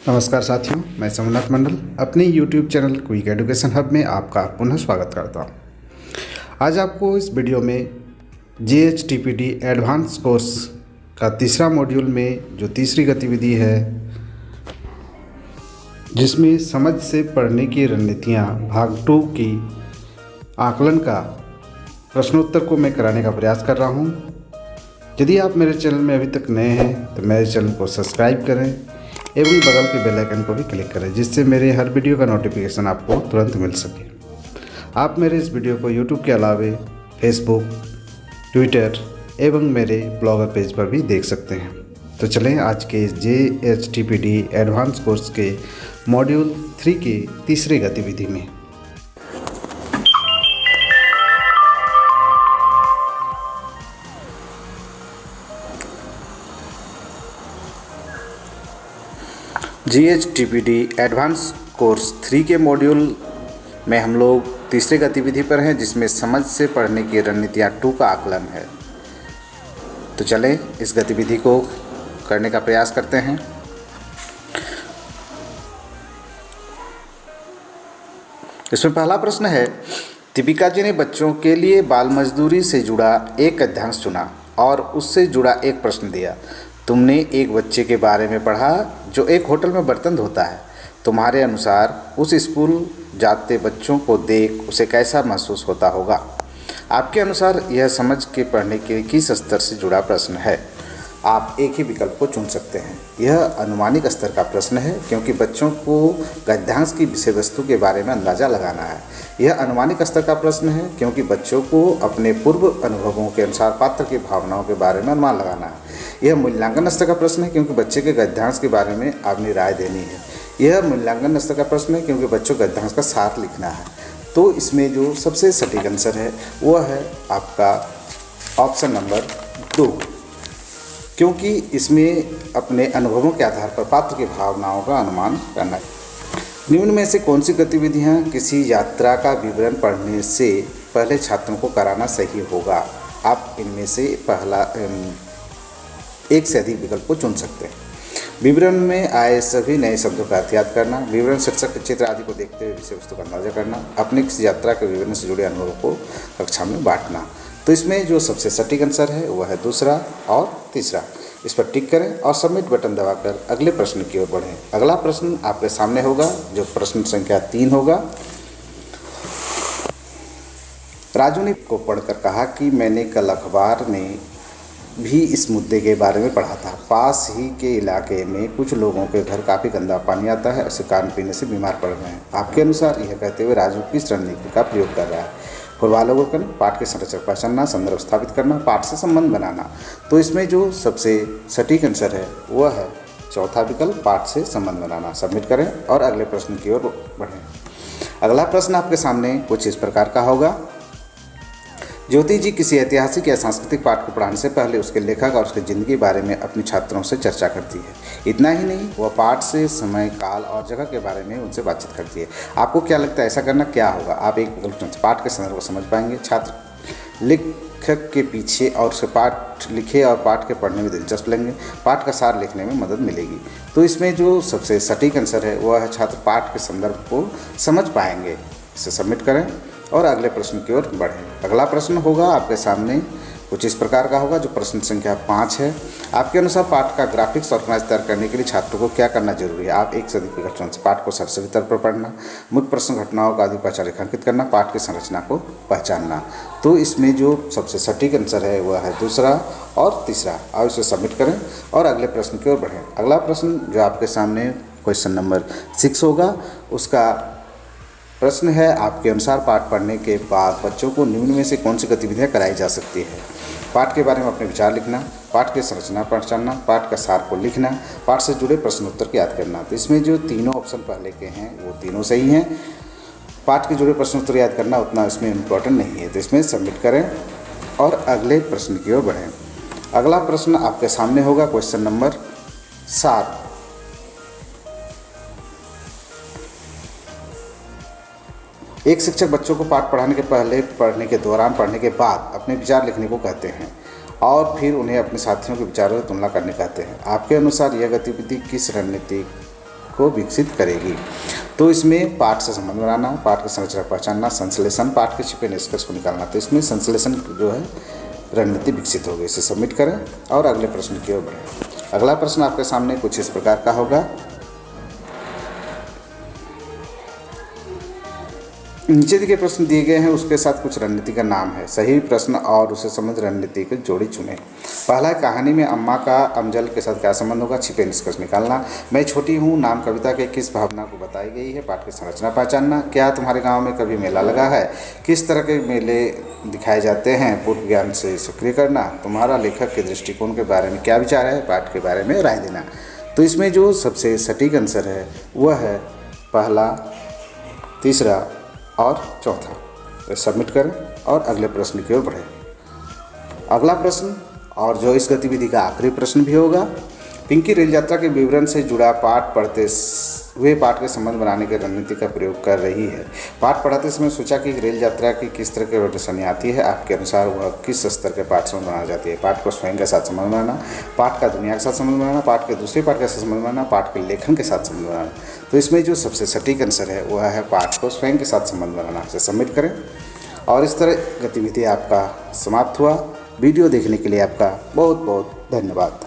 नमस्कार साथियों, मैं सोमनाथ मंडल अपने YouTube channel quick education hub में आपका पुनः स्वागत करता हूं। आज आपको इस वीडियो में JHTPD एडवांस कोर्स का तीसरा मॉड्यूल में जो तीसरी गतिविधि है, जिसमें समझ से पढ़ने की रणनीतियां भाग 2 की आकलन का प्रश्नोत्तर को मैं कराने का प्रयास कर रहा हूं। यदि आप मेरे चैनल में अभी तक नए हैं तो मेरे चैनल को सब्सक्राइब करें एवं बगल के बेल आइकन को भी क्लिक करें, जिससे मेरे हर वीडियो का नोटिफिकेशन आपको तुरंत मिल सके। आप मेरे इस वीडियो को YouTube के अलावे फेसबुक, ट्विटर एवं मेरे ब्लॉगर पेज पर भी देख सकते हैं। तो चलें आज के JHTPD एडवांस कोर्स के मॉड्यूल 3 की तीसरी गतिविधि में। JHTPD एडवांस कोर्स 3 के मॉड्यूल में हम लोग तीसरी गतिविधि पर हैं, जिसमें समझ से पढ़ने की रणनीतियाँ 2 का आकलन है। तो चलें इस गतिविधि को करने का प्रयास करते हैं। इसमें पहला प्रश्न है, दीपिका जी ने बच्चों के लिए बाल मजदूरी से जुड़ा एक गद्यांश चुना और उससे जुड़ा एक प्रश्न दिया। तुमने एक बच्चे के बारे में पढ़ा जो एक होटल में बर्तन धोता है। तुम्हारे अनुसार उस स्कूल जाते बच्चों को देख उसे कैसा महसूस होता होगा? आपके अनुसार यह समझ के पढ़ने के किस स्तर से जुड़ा प्रश्न है? आप एक ही विकल्प को चुन सकते हैं। यह अनुमानिक स्तर का प्रश्न है, क्योंकि बच्चों को गद्यांश की विषय वस्तु के बारे में अंदाज़ा लगाना है। यह अनुमानिक स्तर का प्रश्न है, क्योंकि बच्चों को अपने पूर्व अनुभवों के अनुसार पात्र की भावनाओं के बारे में अनुमान लगाना है। यह मूल्यांकन स्तर का प्रश्न है, क्योंकि बच्चे के गद्यांश के बारे में अपनी राय देनी है। यह मूल्यांकन स्तर का प्रश्न है, क्योंकि बच्चों को गद्यांश का सार लिखना है। तो इसमें जो सबसे सटीक आंसर है वह है आपका ऑप्शन नंबर 2, क्योंकि इसमें अपने अनुभवों के आधार पर पात्र की भावनाओं का अनुमान करना है। निम्न में से कौन सी गतिविधियाँ किसी यात्रा का विवरण पढ़ने से पहले छात्रों को कराना सही होगा? आप इनमें से पहला एक से अधिक विकल्प को चुन सकते हैं। विवरण में आए सभी नए शब्दों का अर्थ याद करना, विवरण शीर्षक, चित्र आदि को देखते हुए विषय वस्तु का अंदाजा करना, अपने किसी यात्रा के विवरण से जुड़े अनुभवों को कक्षा में बांटना। तो इसमें जो सबसे सटीक आंसर है वह है दूसरा और तीसरा। इस पर टिक करें और सबमिट बटन दबाकर अगले प्रश्न की ओर बढ़ें। अगला प्रश्न आपके सामने होगा, जो प्रश्न संख्या 3 होगा। राजू ने को पढ़कर कहा कि मैंने कल अखबार में भी इस मुद्दे के बारे में पढ़ा था। पास ही के इलाके में कुछ लोगों के घर काफ़ी गंदा पानी आता है, उसे पानी पीने से बीमार पड़ रहे हैं। आपके अनुसार यह कहते हुए राजू किस रणनीति का प्रयोग कर रहा है? पूर्वावलोकन, पाठ के संरचना पहचानना, संदर्भ स्थापित करना, पाठ से संबंध बनाना। तो इसमें जो सबसे सटीक आंसर है वह है चौथा विकल्प, पाठ से संबंध बनाना। सबमिट करें और अगले प्रश्न की ओर बढ़ें। अगला प्रश्न आपके सामने कुछ इस प्रकार का होगा। ज्योति जी किसी ऐतिहासिक या सांस्कृतिक पाठ को पढ़ाने से पहले उसके लेखक और उसकी ज़िंदगी के बारे में अपने छात्रों से चर्चा करती है। इतना ही नहीं, वह पाठ से समय, काल और जगह के बारे में उनसे बातचीत करती है। आपको क्या लगता है ऐसा करना क्या होगा? आप एक विकल्प चुन, पाठ के संदर्भ को समझ पाएंगे, छात्र लेखक के पीछे और उसके पाठ लिखे और पाठ के पढ़ने में दिलचस्प लेंगे, पाठ का सार लिखने में मदद मिलेगी। तो इसमें जो सबसे सटीक आंसर है वह है छात्र पाठ के संदर्भ को समझ पाएंगे। इसे सबमिट करें और अगले प्रश्न की ओर बढ़ें। अगला प्रश्न होगा आपके सामने कुछ इस प्रकार का होगा, जो प्रश्न संख्या 5 है। आपके अनुसार पाठ का ग्राफिक्स ऑर्गेनाइज तैयार करने के लिए छात्रों को क्या करना जरूरी है? आप एक से अधिक विकल्प चुन, पाठ को सरसरी तौर पर पढ़ना, मुख्य प्रश्न घटनाओं का अधिक पहचान रेखांकित करना, पाठ की संरचना को पहचानना। तो इसमें जो सबसे सटीक आंसर है वह है दूसरा और तीसरा। आप इसे सबमिट करें और अगले प्रश्न की ओर बढ़ें। अगला प्रश्न जो आपके सामने क्वेश्चन नंबर 6 होगा, उसका प्रश्न है, आपके अनुसार पाठ पढ़ने के बाद बच्चों को निम्न में से कौन सी गतिविधियाँ कराई जा सकती है? पाठ के बारे में अपने विचार लिखना, पाठ की संरचना पहचानना, पाठ का सार को लिखना, पाठ से जुड़े प्रश्नोत्तर याद करना। तो इसमें जो तीनों ऑप्शन पहले के हैं वो तीनों सही हैं। पाठ के जुड़े प्रश्नोत्तर याद करना उतना इसमें इम्पोर्टेंट नहीं है। तो इसमें सबमिट करें और अगले प्रश्न की ओर बढ़ें। अगला प्रश्न आपके सामने होगा क्वेश्चन नंबर 7। एक शिक्षक बच्चों को पाठ पढ़ाने के पहले, पढ़ने के दौरान, पढ़ने के बाद अपने विचार लिखने को कहते हैं और फिर उन्हें अपने साथियों के विचारों से तुलना करने कहते हैं। आपके अनुसार यह गतिविधि किस रणनीति को विकसित करेगी। तो इसमें पाठ से संबंध बनाना, पाठ की संरचना पहचानना, संश्लेषण, पाठ के छिपे निष्कर्ष को निकालना। तो इसमें संश्लेषण जो है रणनीति विकसित होगी। इसे सबमिट करें और अगले प्रश्न की ओर बढ़ें। अगला प्रश्न आपके सामने कुछ इस प्रकार का होगा। नीचे दिए प्रश्न दिए गए हैं, उसके साथ कुछ रणनीति का नाम है। सही प्रश्न और उसे संबंधित रणनीति की जोड़ी चुनें। पहला कहानी में अम्मा का अमजल के साथ क्या संबंध होगा, छिपे निष्कर्ष निकालना। मैं छोटी हूँ नाम कविता के किस भावना को बताई गई है, पाठ की संरचना पहचानना। क्या तुम्हारे गांव में कभी मेला लगा है, किस तरह के मेले दिखाए जाते हैं, पूर्व ज्ञान से सक्रिय करना। तुम्हारा लेखक के दृष्टिकोण के बारे में क्या विचार है, पाठ के बारे में राय देना। तो इसमें जो सबसे सटीक आंसर है वह है पहला, तीसरा और चौथा। तो सबमिट करें और अगले प्रश्न की ओर बढ़ें। अगला प्रश्न और जो इस गतिविधि का आखिरी प्रश्न भी होगा, पिंकी रेल यात्रा के विवरण से जुड़ा पाठ पढ़ते हुए पाठ के संबंध बनाने की रणनीति का प्रयोग कर रही है। पाठ पढ़ाते समय सोचा कि रेल यात्रा की किस तरह की परेशानी आती है, आपके अनुसार वह किस स्तर के पाठ से बनाना जाती है। पाठ को स्वयं के साथ संबंध बनाना, पाठ का दुनिया के साथ संबंध बनाना, पाठ के दूसरे पाठ के साथ संबंध बनाना, पाठ के लेखन के साथ संबंध बनाना। तो इसमें जो सबसे सटीक आंसर है वह है पाठ को स्वयं के साथ संबंध बनाना। इसे सबमिट करें और इस तरह गतिविधि आपका समाप्त हुआ। वीडियो देखने के लिए आपका बहुत बहुत धन्यवाद।